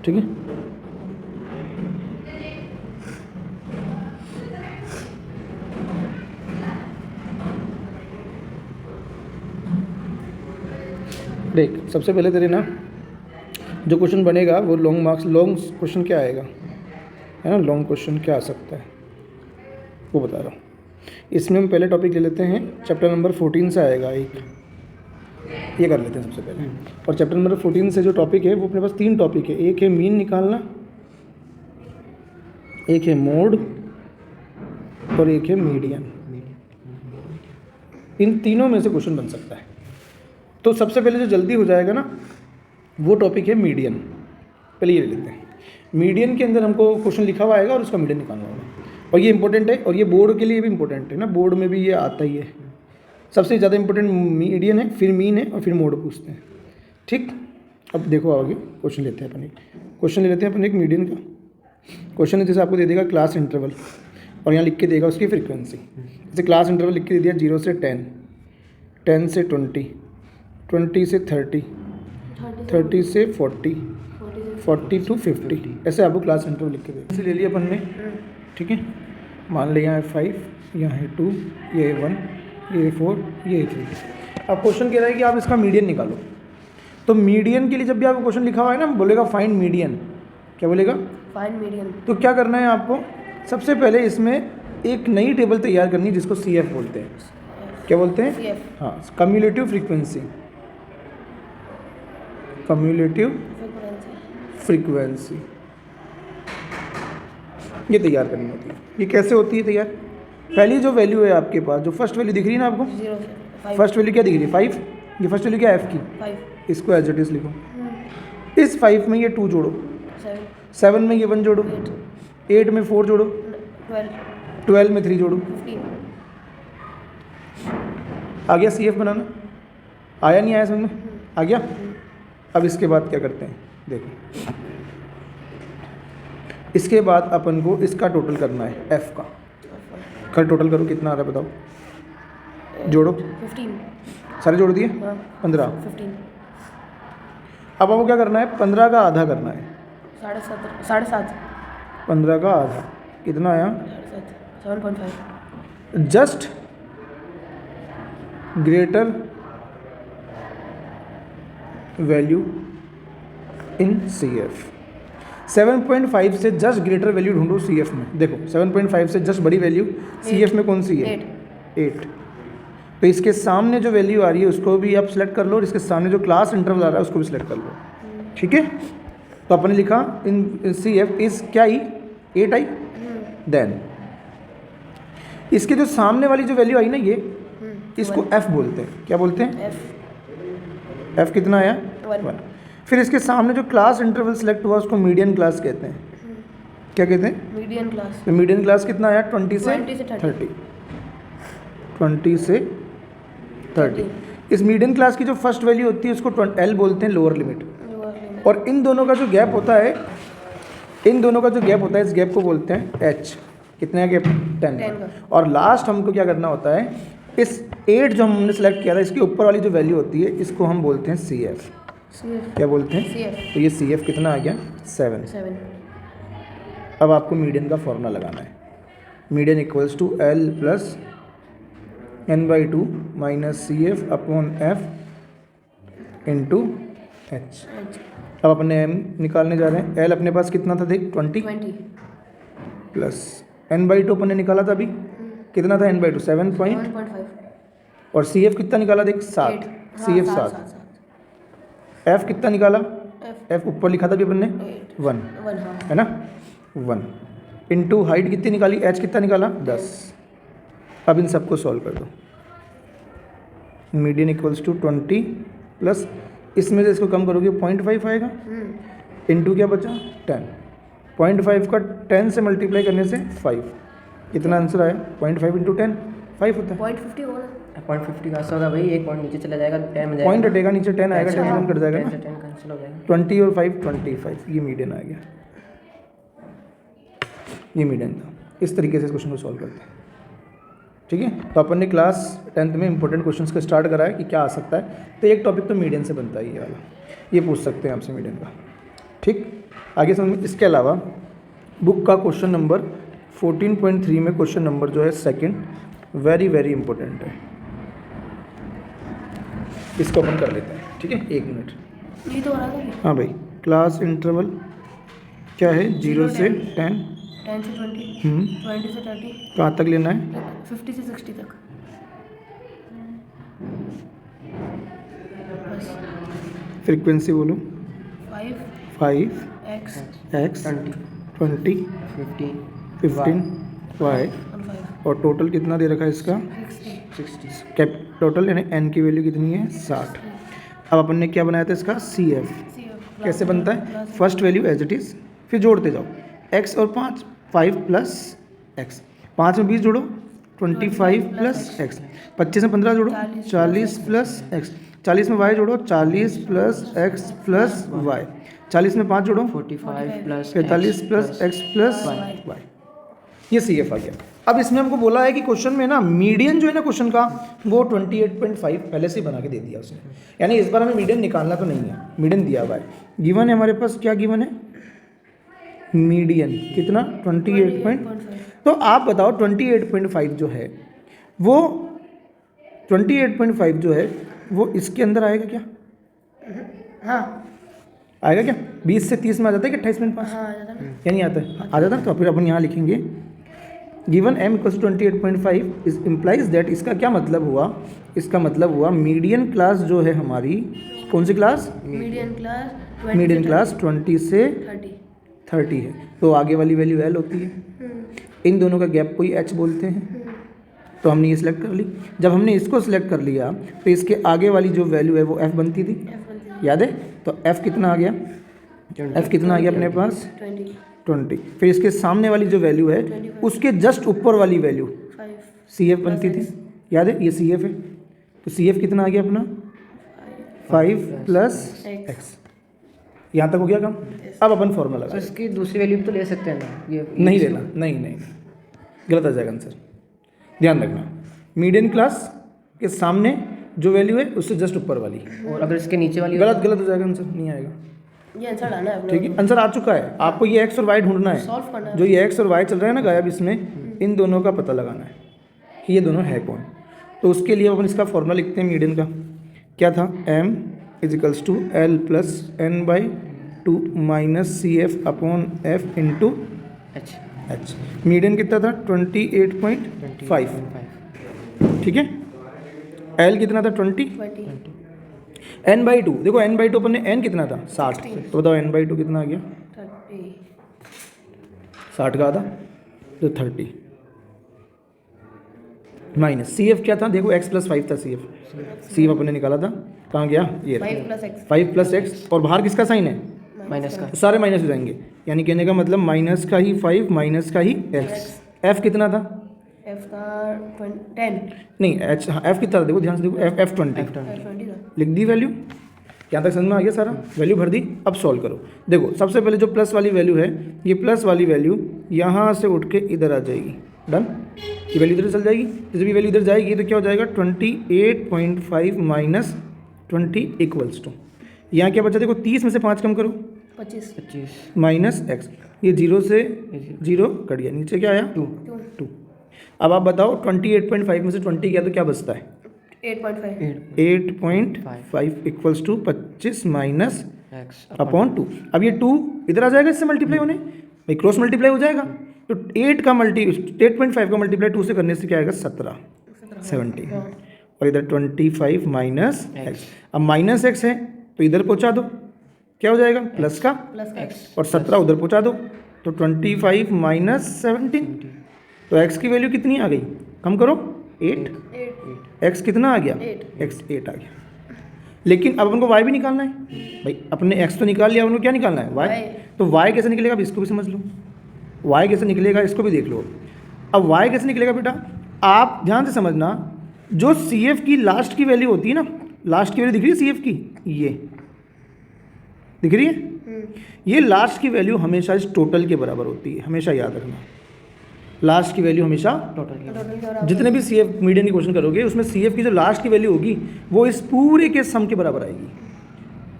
ठीक है। देख सबसे पहले तेरे ना जो क्वेश्चन बनेगा वो लॉन्ग क्वेश्चन क्या आएगा, है ना, लॉन्ग क्वेश्चन क्या आ सकता है वो बता रहा हूँ। इसमें हम पहले टॉपिक ले लेते हैं, चैप्टर नंबर 14 से आएगा एक, ये कर लेते हैं सबसे पहले। और चैप्टर नंबर 14 से जो टॉपिक है वो अपने पास 3 टॉपिक है, एक है मीन निकालना, एक है मोड और एक है मीडियन। इन तीनों में से क्वेश्चन बन सकता है। तो सबसे पहले जो जल्दी हो जाएगा ना वो टॉपिक है मीडियन। पहले ये ले लेते हैं। मीडियन के अंदर हमको क्वेश्चन लिखा हुआ आएगा और उसका मीडियन निकालना होगा, और ये इंपॉर्टेंट है, और ये बोर्ड के लिए भी इंपॉर्टेंट है ना, बोर्ड में भी ये आता ही है। सबसे ज़्यादा इंपॉर्टेंट मीडियन है, फिर मीन है और फिर मोड पूछते हैं। ठीक, अब देखो आगे क्वेश्चन लेते हैं अपन एक, क्वेश्चन ले लेते हैं अपन एक मीडियन का। क्वेश्चन है जैसे आपको दे देगा क्लास इंटरवल, और यहाँ लिख के देगा उसकी फ्रीक्वेंसी। जैसे क्लास इंटरवल लिख के दे दिया 0 से 10, 10 से 20, 20 से 30, 30 से 40, 40 to 50, ऐसे आपको क्लास इंटरवल लिख के दे। इसे ले लिया अपन ने, ठीक है। मान लिया यहाँ है 5, यहाँ है 2, ये है 1, ये है 4, ये है 3। अब क्वेश्चन कह रहा है कि आप इसका मीडियन निकालो। तो मीडियन के लिए जब भी आपको क्वेश्चन लिखा हुआ है ना, बोलेगा फाइंड मीडियन। क्या बोलेगा? Find median. तो क्या करना है आपको, सबसे पहले इसमें एक नई टेबल तैयार करनी है जिसको CF बोलते हैं। क्या बोलते हैं? CF। हाँ, कम्युलेटिव फ्रीक्वेंसी, कम्युलेटिव फ्रीक्वेंसी ये तैयार करनी होती है। ये कैसे होती है तैयार? पहली जो वैल्यू है आपके पास, जो फर्स्ट वैल्यू दिख रही है ना आपको, 0, फर्स्ट वैल्यू क्या दिख रही है? 5। ये फर्स्ट वैल्यू क्या है? F की 5। इसको एज इट इज लिखो। इस 5 में ये 2 जोड़ो, 7 में ये 1 जोड़ो, 8 में 4 जोड़ो, 12 में 3 जोड़ो, 15। आ गया CF बनाना? आया नहीं आया समझ में? आ गया। अब इसके बाद क्या करते हैं देखो, इसके बाद अपन को इसका टोटल करना है F का। कल टोटल करो कितना आ रहा है बताओ, जोड़ो। 15 सारे जोड़ दिए, 15, 15। अब आपको क्या करना है, 15 का आधा करना है, 7.5। 15 का आधा कितना आया? 7.5। Just greater value in CF। 7.5 से जस्ट ग्रेटर वैल्यू ढूंढो CF में। देखो 7.5 से जस्ट बड़ी वैल्यू CF में कौन सी है? 8। तो इसके सामने जो वैल्यू आ रही है उसको भी आप सिलेक्ट कर लो, और इसके सामने जो क्लास इंटरवल आ रहा है उसको भी सिलेक्ट कर लो। ठीक है, तो अपन ने लिखा इन CF इज क्या ही 8 आई। देन इसके जो सामने वाली जो वैल्यू आई ना, ये इसको F बोलते हैं। क्या बोलते हैं? F कितना आया? 1। फिर इसके सामने जो क्लास इंटरवल सेलेक्ट हुआ उसको मीडियन क्लास कहते हैं। क्या कहते हैं? Median class. तो मीडियन क्लास कितना आया? 20 से 30। 20 से 30। इस मीडियन क्लास की जो फर्स्ट वैल्यू होती है उसको L बोलते हैं, लोअर लिमिट। और इन दोनों का जो गैप होता है, इस गैप को बोलते हैं H। कितने गैप? 10। और लास्ट हमको क्या करना होता है, इस 8 जो हमने सेलेक्ट किया था इसके ऊपर वाली जो वैल्यू होती है इसको हम बोलते हैं CF। क्या बोलते हैं? CF। तो ये CF कितना आ गया? 7। अब आपको मीडियन का फॉर्मूला लगाना है। Median equals to L plus N/2 minus CF upon F into H। अब अपने M निकालने जा रहे हैं। L अपने पास कितना था देख? 20 प्लस N/2 अपन ने निकाला था अभी, कितना था N/2? 7.5। और CF कितना निकाला देख? 7। CF 7। F कितना निकाला? F ऊपर लिखा था अभी अपन ने 1, है ना, 1 इंटू हाइट कितनी निकाली? H कितना निकाला? 10। अब इन सबको सॉल्व कर दो। मीडियन इक्वल्स टू 20 प्लस इसमें से इसको कम करोगे 0.5 आएगा, इंटू क्या बचा? 10। 0.5 का 10 से मल्टीप्लाई करने से 5। कितना आंसर आया? 0.5 इंटू 10 5 होता है। 0.50 होगा। 0.50 का आंसर होगा भाई, एक पॉइंट नीचे चला जाएगा, 10 में जाएगा, पॉइंट हटेगा नीचे, 10 आएगा, 10 कम कट जाएगा ना, 10 कैंसिल हो जाएगा। 20 और 5 25, ये मीडियन आ गया, ये मीडियन था। इस तरीके से इस क्वेश्चन को सॉल्व करते हैं। ठीक है, तो अपन ने क्लास 10th में इंपॉर्टेंट क्वेश्चंस का स्टार्ट करा है कि क्या आ सकता है। तो एक टॉपिक तो मीडियन से बनता है, ये वाला, ये पूछ सकते हैं आपसे मीडियन का। ठीक। आगे समझ। इसके अलावा बुक का क्वेश्चन नंबर 14.3 में क्वेश्चन नंबर जो है सेकंड, वेरी वेरी इंपॉर्टेंट है, इसको ओपन कर लेते हैं, ठीक है। 1 मिनट। ये तो हो रहा था। हाँ भाई, क्लास इंटरवल क्या है? 0 से 10, 10 से 20, 20 से 30, कहाँ तक लेना है? 50 से 60 तक। बस फ्रीक्वेंसी बोलो। 5 x x 20 15 y, और टोटल कितना दे रखा है इसका? 60। कैप टोटल यानी n की वैल्यू कितनी है? 60। अब अपन ने क्या बनाया था इसका? CF। कैसे बनता है? First value as it is, फिर जोड़ते जाओ x और 5 प्लस x, 5 में 20 जोड़ो 25 प्लस x, 25 में 15 जोड़ो 40 प्लस x, 40 में y जोड़ो 40 प्लस x प्लस y, 40 में 5 जोड़ो 45 plus 45 plus x plus y। ये CF आ गया। अब इसमें हमको बोला है कि क्वेश्चन में ना मीडियन जो है ना क्वेश्चन का, वो 28.5 पहले से ही बना के दे दिया उसने, यानी इस बार हमें मीडियन निकालना तो नहीं है, मीडियन दिया हुआ है। गिवन है हमारे पास, क्या गिवन है? मीडियन कितना? 28. तो आप बताओ 28.5 जो है वो 28.5 जो है वो इसके अंदर आएगा क्या? हाँ आएगा क्या? 20 से 30 में आ जाता है कि 28.5? हाँ, आ जाता है। यानी आता है, आ जाता है। तो फिर अपन यहाँ लिखेंगे given m equals to 28.5 is implies that, इसका क्या मतलब हुआ? इसका मतलब हुआ मीडियन क्लास जो है हमारी, कौन सी class? Median class median class 20 से 30 है, तो आगे वाली वैल्यू L होती है। इन दोनों का गैप को ही H बोलते हैं। तो हमने ये सिलेक्ट कर ली। जब हमने इसको सिलेक्ट कर लिया तो इसके आगे वाली जो वैल्यू है वो F बनती थी, याद है? तो F कितना आ गया? F कितना आ गया अपने पास? 20। फिर इसके सामने वाली जो वैल्यू है उसके जस्ट ऊपर वाली वैल्यू 5 CF बनती थी, याद है? ये CF है, तो CF कितना आ गया अपना? 5 प्लस x। यहाँ तक हो गया काम। अब अपन फॉर्मूला तो लगा। इसकी दूसरी वैल्यू भी तो ले सकते हैं ना, ये नहीं लेना, नहीं, गलत आ जाएगा आंसर, ध्यान रखना। मीडियन क्लास के सामने जो वैल्यू है उससे जस्ट ऊपर वाली, और अगर इसके नीचे वाली गलत हो जाएगा, आंसर नहीं आएगा। ये आंसर डालना है अपने ठीक है, आंसर आ चुका है, आपको ये x और y ढूंढना है। सॉल्व करना है। जो ये x और y चल रहा है ना गायब, इसमें इन दोनों का पता लगाना है कि ये दोनों है कौन। तो उसके लिए अपन इसका फॉर्मूला लिखते हैं मीडियन का। क्या था? m equals to L plus n/2 minus CF upon F into H। Median कितना था? 28.5, ठीक है। L कितना था? 20। 20 n/2, देखो n/2 अपन ने n कितना था? 60। तो बताओ n/2 कितना आ गया? 30 60 का आधा तो 30 माइनस CF क्या था? देखो x प्लस 5 था CF अपन ने निकाला था, कहाँ गया? ये 5 प्लस x, और बाहर किसका साइन है? माइनस का। तो सारे माइनस हो जाएंगे, यानी कहने का मतलब माइनस का ही 5 माइनस का ही x। F कितना था? F का 10 नहीं H, हाँ F कितना था? देखो ध्यान से देखो, F 20 F 20 था। लिख दी वैल्यू। यहाँ तक समझ में आ गया सारा? वैल्यू भर दी। अब सॉल्व करो। देखो सबसे पहले जो प्लस वाली वैल्यू है, ये प्लस वाली वैल्यू यहाँ से उठ के इधर आ जाएगी, डन। ये वैल्यू इधर चल जाएगी, जब ये वैल्यू इधर जाएगी तो क्या हो जाएगा? 28.5 माइनस 20 इक्वल्स टू, यहाँ क्या बचा? देखो 30 में से 5 कम करो, 25 माइनस x, ये 0 से 0 कट गया, नीचे क्या आया? 2। अब आप बताओ 28.5 में से 20 गया तो क्या बचता है? 8.5 इक्वल्स टू 25 माइनस अपॉन 2। अब ये 2 इधर आ जाएगा, इससे मल्टीप्लाई होने, भाई क्रॉस मल्टीप्लाई हो जाएगा। तो 8.5 का मल्टीप्लाई 2 से करने से क्या आएगा? 17 और इधर 25 माइनस एक्स। अब माइनस एक्स है तो इधर पहुंचा दो, क्या हो जाएगा? प्लस का x और 17 उधर पहुंचा दो, तो 25 माइनस 17। तो x की वैल्यू कितनी आ गई? कम करो, 8। x कितना आ गया? x 8 आ गया। लेकिन अब उनको y भी निकालना है भाई, अपने x तो निकाल लिया, उनको क्या निकालना है? y। तो y कैसे निकलेगा? अब इसको भी समझ लो, y कैसे निकलेगा इसको भी देख लो। अब y कैसे निकलेगा बेटा? आप ध्यान से समझना, जो CF की लास्ट की वैल्यू होती है ना, लास्ट की वैल्यू दिख रही है CF की, ये दिख रही है, ये लास्ट की वैल्यू हमेशा इस टोटल के बराबर होती है, हमेशा याद रखना। लास्ट की वैल्यू हमेशा टोटल, जितने भी CF मीडियन की क्वेश्चन करोगे उसमें CF की जो लास्ट की वैल्यू होगी वो इस पूरे के सम के बराबर आएगी,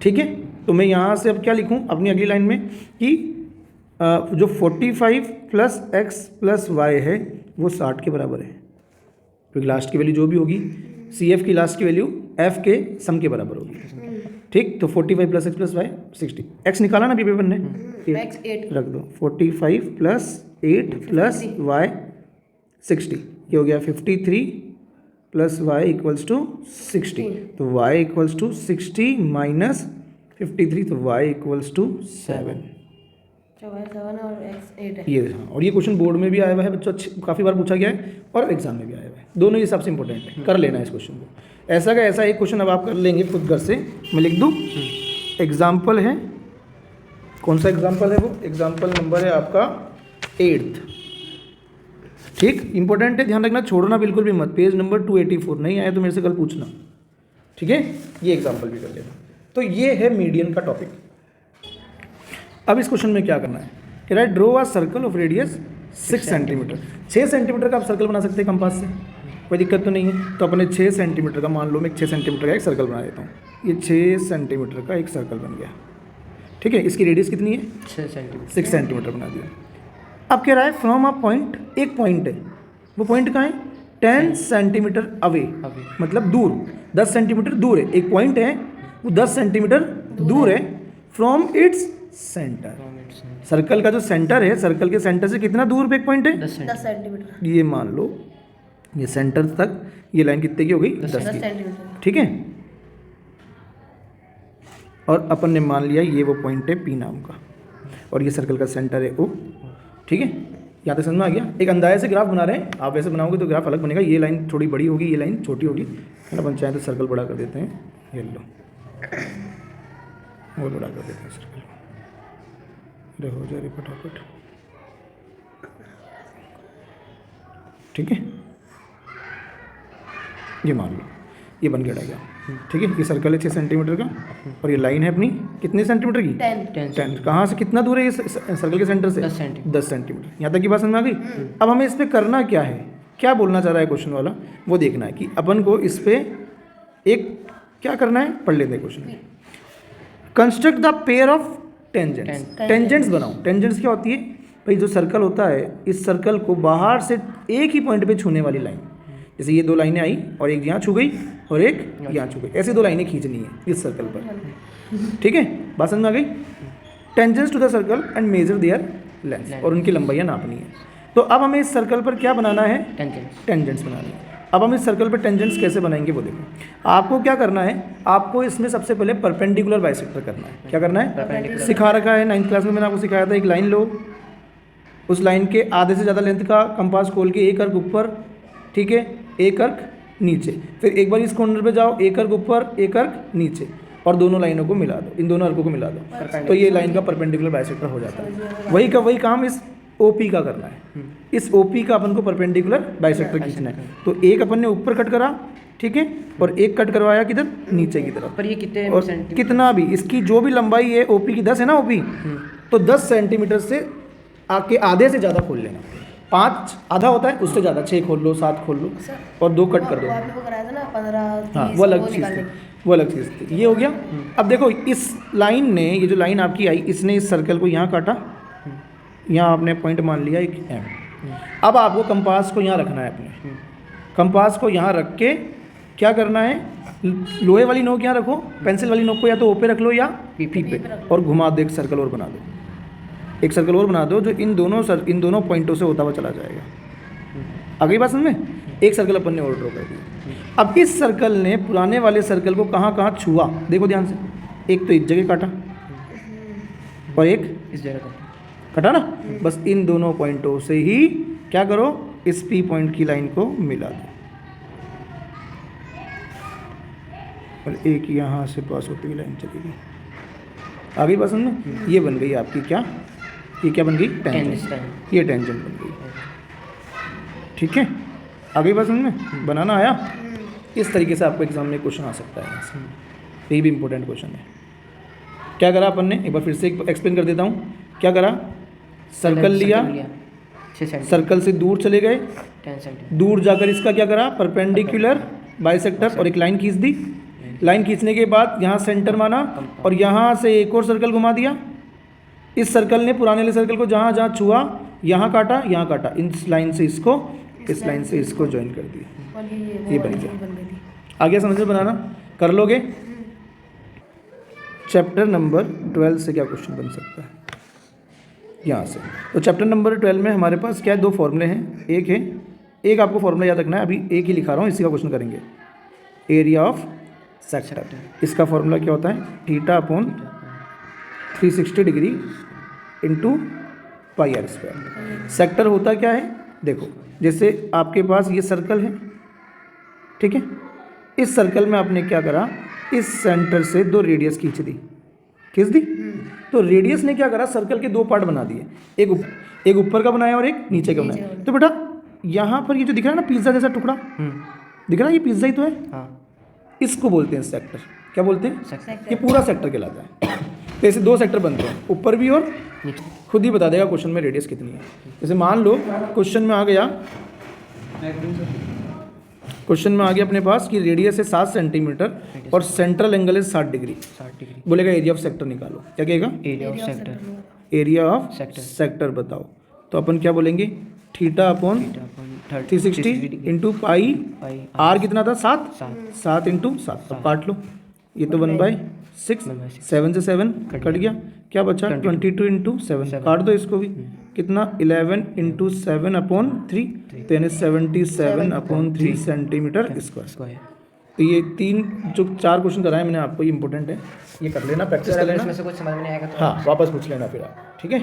ठीक है। तो मैं यहाँ से अब क्या लिखूँ अपनी अगली लाइन में कि जो 45 प्लस एक्स प्लस वाई है वो 60 के बराबर है, क्योंकि लास्ट की वैल्यू जो भी होगी सी एफ की लास्ट की वैल्यू एफ के सम के बराबर होगी। ठीक, तो 45 plus X plus Y 60, X निकाला ना अभी पेपर ने, X 8 रख दो 45 प्लस 8 प्लस वाई 60, ये हो गया 53 प्लस वाई इक्वल्स टू 60, तो वाई इक्वल्स टू 60 माइनस 53, तो वाई इक्वल्स टू 7। तो Y 7 और X 8 है। ये हाँ, और ये क्वेश्चन बोर्ड में भी आया हुआ है बच्चों, काफ़ी बार पूछा गया है और एग्जाम में भी आया हुआ है, दोनों ही सबसे इंपॉर्टेंट है, कर लेना है इस क्वेश्चन को। ऐसा का ऐसा एक क्वेश्चन अब आप कर लेंगे खुद घर से, मैं लिख दूँ एग्जाम्पल है, कौन सा एग्जाम्पल है वो, एग्जाम्पल नंबर है आपका 8th। ठीक, इंपॉर्टेंट है, ध्यान रखना, छोड़ना बिल्कुल भी मत, पेज नंबर 284, नहीं आया तो मेरे से कल पूछना। ठीक है, ये एग्जाम्पल भी कर लेना। तो ये है मीडियन का टॉपिक। अब इस क्वेश्चन में क्या करना है, कह रहा है draw a circle of radius 6 centimeter. 6 centimeter का आप सर्कल बना सकते हैं कंपास से, कोई दिक्कत तो नहीं है। तो अपने 6 सेंटीमीटर का, मान लो मैं 6 सेंटीमीटर का एक सर्कल बना देता हूँ, ये 6 सेंटीमीटर का एक सर्कल बन गया। ठीक है, इसकी रेडियस कितनी है, 6 सेंटीमीटर बना दिया। अब कह रहा है फ्रॉम अ पॉइंट, एक पॉइंट है, वो पॉइंट कहाँ है, 10 सेंटीमीटर अवे, मतलब दूर, 10 सेंटीमीटर दूर है, एक पॉइंट है वो 10 सेंटीमीटर दूर है फ्रॉम इट्स सेंटर। सर्कल का जो सेंटर है, सर्कल के सेंटर से कितना दूर पे एक पॉइंट है, 10 सेंटीमीटर। ये मान लो ये सेंटर तक ये लाइन कितने की हो गई, 10 की। सेंटीमीटर। ठीक है, और अपन ने मान लिया ये वो पॉइंट है पी नाम का, और ये सर्कल का सेंटर है ओ। ठीक है, यहाँ तक समझ में आ गया। एक अंदाजे से ग्राफ बना रहे हैं, आप वैसे बनाओगे तो ग्राफ अलग बनेगा, ये लाइन थोड़ी बड़ी होगी, ये लाइन छोटी होगी, है ना। अपन चाहें तो सर्कल बड़ा कर देते हैं, ये लो और बड़ा कर देते हैं सर्कल, अरे हो जा रही फटाफट। ठीक है, ये मान लो ये बन के गया। ठीक है, ये सर्कल है 6 सेंटीमीटर का, और ये लाइन है अपनी कितने सेंटीमीटर की, 10। कहाँ से कितना दूर है ये सर्कल के सेंटर से, 10 सेंटीमीटर। यहाँ तक की बात समझ में आ गई। अब हमें इस पर करना क्या है, क्या बोलना चाह रहा है क्वेश्चन वाला, वो देखना है कि अपन को इस पर एक क्या करना है, पढ़ लेते हैं question. Construct the pair of tangents. Tangents बनाओ। टेंजेंट्स क्या होती है भाई, जो सर्कल होता है, इस सर्कल को बाहर से एक ही पॉइंट पे छूने वाली लाइन, जैसे ये 2 लाइनें आई और एक यहाँ छू गई और एक यहाँ छू गई, ऐसे 2 लाइनें खींचनी है इस सर्कल पर। ठीक है, बात समझ में आ गई। Tangents to the circle and measure their length, और उनकी लंबाइयाँ नापनी है। तो अब हमें इस सर्कल पर क्या बनाना है, टेंजेंट्स बनानी है। अब हम इस सर्कल पर टेंजेंट्स कैसे बनाएंगे वो देखो। आपको क्या करना है, आपको इसमें सबसे पहले परपेंडिकुलर बाइसेक्टर करना है। क्या करना है, सिखा रखा है 9th क्लास में, मैंने आपको सिखाया था। एक लाइन लो, उस लाइन के आधे से ज़्यादा लेंथ का कंपास खोल के एक अर्क ऊपर, ठीक है, एक अर्क नीचे, फिर एक बार इस कॉर्नर पे जाओ, एक अर्क ऊपर एक अर्क नीचे, और दोनों लाइनों को मिला दो, इन दोनों अर्कों को मिला दो, तो ये लाइन का परपेंडिकुलर बाइसेक्टर हो जाता है। वही का वही काम इस ओपी का करना है। इस ओपी का अपन को परपेंडिकुलर बाइसेक्टर खींचना है। तो एक अपन ने ऊपर कट करा, ठीक है, और एक कट करवाया किधर, नीचे की तरफ। पर ये कितने और कितना भी इसकी जो भी लंबाई है ओपी की 10 है ना ओपी, तो 10 सेंटीमीटर से आके आधे से ज़्यादा खोल लेना। 5 आधा होता है, उससे ज़्यादा 6 खोल लो, 7 खोल लो, और 2 कट कर दो। आपने वो कराया था ना 15, हाँ, वो अलग चीज़ थी, वो अलग चीज़ थी। ये हो गया। अब देखो इस लाइन ने, ये जो लाइन आपकी आई, इसने इस सर्कल को यहाँ काटा, यहाँ आपने पॉइंट मान लिया एक एम। अब आपको कंपास को यहाँ रखना है, अपने कंपास को यहाँ रख के क्या करना है, लोहे वाली नोक यहाँ रखो, पेंसिल वाली नोक को या तो ओ पे रख लो या पी पे, और घुमा दो, एक सर्कल और बना दो, एक सर्कल और बना दो जो इन दोनों पॉइंटों से होता हुआ चला जाएगा। अगली बात समझ में, एक सर्कल अपन ने और ड्रॉ कर दिया। अब इस सर्कल ने पुराने वाले सर्कल को कहाँ कहाँ छुआ, देखो ध्यान से। एक तो इस जगह काटा और एक इस जगह कटा ना, बस इन दोनों पॉइंटों से ही क्या करो, इस पी पॉइंट की लाइन को मिला दो, और एक यहाँ से पास होती हुई लाइन चलेगी। आगे बात समझ में, ये बन गई आपकी क्या, ये क्या बन गई, टेंजेंट। ये टेंजेंट बन गई। ठीक है, आगे बात समझ में, बनाना आया। इस तरीके से आपको एग्जाम में क्वेश्चन आ सकता है, ये भी इंपॉर्टेंट क्वेश्चन है। क्या करा अपन ने, एक बार फिर से एक्सप्लेन कर देता हूँ। क्या करा, सर्कल लिया, सर्कल से दूर चले गए, 10 सेंटीमीटर दूर जाकर इसका क्या करा, परपेंडिकुलर बाइसेक्टर, और एक लाइन खींच दी, लाइन खींचने के बाद यहाँ सेंटर माना और यहाँ से एक और सर्कल घुमा दिया। इस सर्कल ने पुराने वाले सर्कल को जहाँ जहाँ छुआ यहाँ काटा, इस लाइन से इसको, इस लाइन से इसको ज्वाइन कर दिया। और ये बन गया। आगे समझ में बनाना कर लोगे। चैप्टर नंबर 12 से क्या क्वेश्चन बन सकता है यहाँ से? तो चैप्टर नंबर 12 में हमारे पास क्या है, दो फॉर्मूले हैं। एक आपको फॉर्मूला याद रखना है, अभी एक ही लिखा रहा हूँ, इसी का क्वेश्चन करेंगे। एरिया ऑफ सेक्टर, इसका फॉर्मूला क्या होता है? Theta upon 360 degree into pi r square. Sector होता क्या है? देखो, जैसे आपके पास ये सर्कल है, ठीक है, इस सर्कल में आपने क्या करा, इस सेंटर से दो रेडियस खींच दी। तो रेडियस ने क्या करा, सर्कल के दो पार्ट बना दिए, एक ऊपर का बनाया और एक नीचे का बनाया। तो बेटा यहाँ पर ये जो दिख रहा है ना पिज्ज़ा जैसा टुकड़ा, दिख रहा है, ये पिज्ज़ा ही तो है। हाँ, इसको बोलते हैं सेक्टर। क्या बोलते हैं? सेक्टर। ये पूरा सेक्टर कहलाता है। तो ऐसे दो सेक्टर बनते हैं, ऊपर भी और नीचे। खुद ही बता देगा क्वेश्चन में रेडियस कितनी है। जैसे मान लो क्वेश्चन में आ गया अपने पास कि रेडियस है 7 सेंटीमीटर और सेंट्रल एंगल है 60 डिग्री। 60 डिग्री। बोलेगा एरिया ऑफ सेक्टर निकालो। क्या कहेगा? Area of sector. Area of sector. Sector बताओ। तो अपन क्या बोलेंगे? Theta upon 360 into pi, r कितना था? 7 इंटू 7। अब काट लो, ये तो 1/6, 7 से 7 कट गया, क्या बचा? 22 इंटू 7। काट दो इसको भी, कितना? 11 इंटू 7 अपॉन 3, तो यानी 77 अपॉन 3 सेंटीमीटर स्क्वायर। तो ये 4 क्वेश्चन कराए मैंने आपको, ये इंपॉर्टेंट है, ये कर लेना, प्रैक्टिस कर लेना। इसमें से कुछ समझ में नहीं आएगा तो हाँ, वापस पूछ लेना फिर आप, ठीक है।